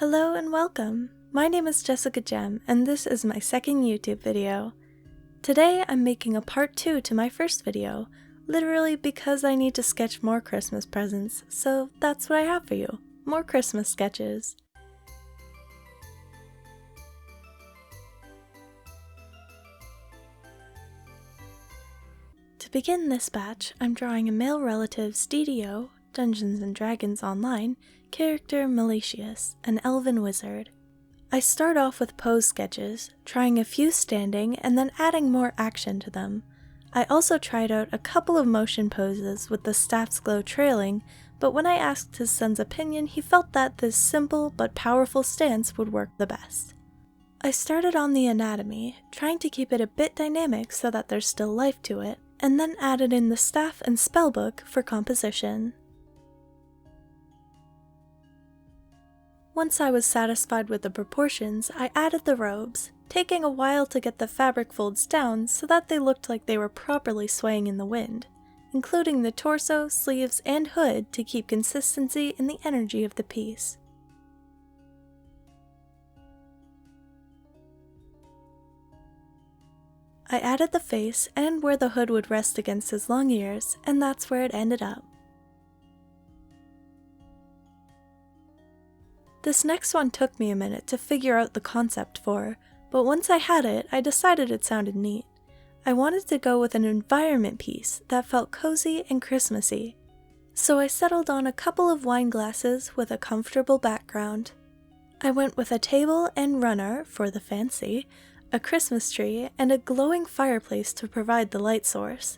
Hello and welcome! My name is Jessica Gem, and this is my second YouTube video. Today I'm making a part 2 to my first video, literally because I need to sketch more Christmas presents, so that's what I have for you, more Christmas sketches. To begin this batch, I'm drawing a male relative's DDO, Dungeons & Dragons Online, character Malicious, an elven wizard. I start off with pose sketches, trying a few standing and then adding more action to them. I also tried out a couple of motion poses with the staff's glow trailing, but when I asked his son's opinion, he felt that this simple but powerful stance would work the best. I started on the anatomy, trying to keep it a bit dynamic so that there's still life to it, and then added in the staff and spellbook for composition. Once I was satisfied with the proportions, I added the robes, taking a while to get the fabric folds down so that they looked like they were properly swaying in the wind, including the torso, sleeves, and hood to keep consistency in the energy of the piece. I added the face and where the hood would rest against his long ears, and that's where it ended up. This next one took me a minute to figure out the concept for, but once I had it, I decided it sounded neat. I wanted to go with an environment piece that felt cozy and Christmassy, so I settled on a couple of wine glasses with a comfortable background. I went with a table and runner for the fancy, a Christmas tree, and a glowing fireplace to provide the light source.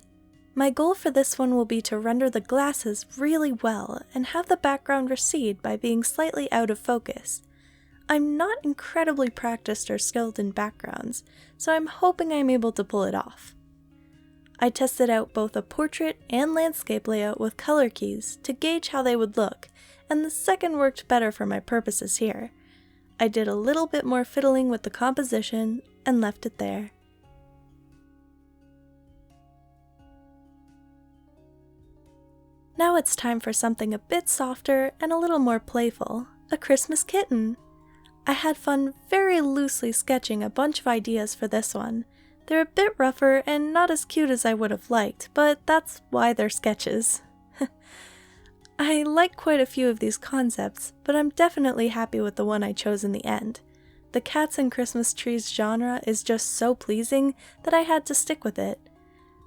My goal for this one will be to render the glasses really well and have the background recede by being slightly out of focus. I'm not incredibly practiced or skilled in backgrounds, so I'm hoping I'm able to pull it off. I tested out both a portrait and landscape layout with color keys to gauge how they would look, and the second worked better for my purposes here. I did a little bit more fiddling with the composition and left it there. Now it's time for something a bit softer and a little more playful, a Christmas kitten. I had fun very loosely sketching a bunch of ideas for this one. They're a bit rougher and not as cute as I would have liked, but that's why they're sketches. I like quite a few of these concepts, but I'm definitely happy with the one I chose in the end. The cats and Christmas trees genre is just so pleasing that I had to stick with it.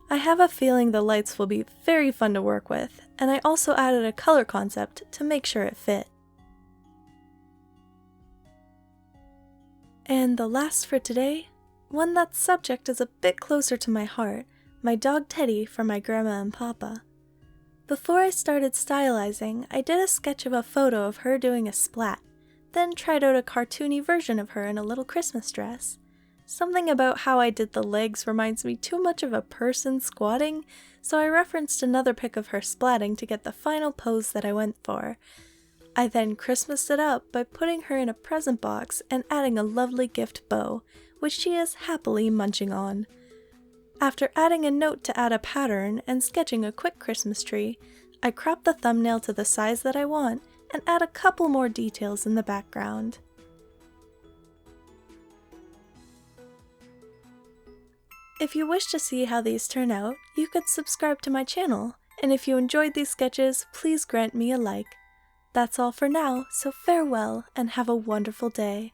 I have a feeling the lights will be very fun to work with, and I also added a color concept to make sure it fit. And the last for today, one that's subject is a bit closer to my heart, my dog Teddy from my grandma and papa. Before I started stylizing, I did a sketch of a photo of her doing a splat, then tried out a cartoony version of her in a little Christmas dress. Something about how I did the legs reminds me too much of a person squatting, so I referenced another pic of her splatting to get the final pose that I went for. I then Christmased it up by putting her in a present box and adding a lovely gift bow, which she is happily munching on. After adding a note to add a pattern and sketching a quick Christmas tree, I crop the thumbnail to the size that I want and add a couple more details in the background. If you wish to see how these turn out, you could subscribe to my channel, and if you enjoyed these sketches, please grant me a like. That's all for now, so farewell and have a wonderful day.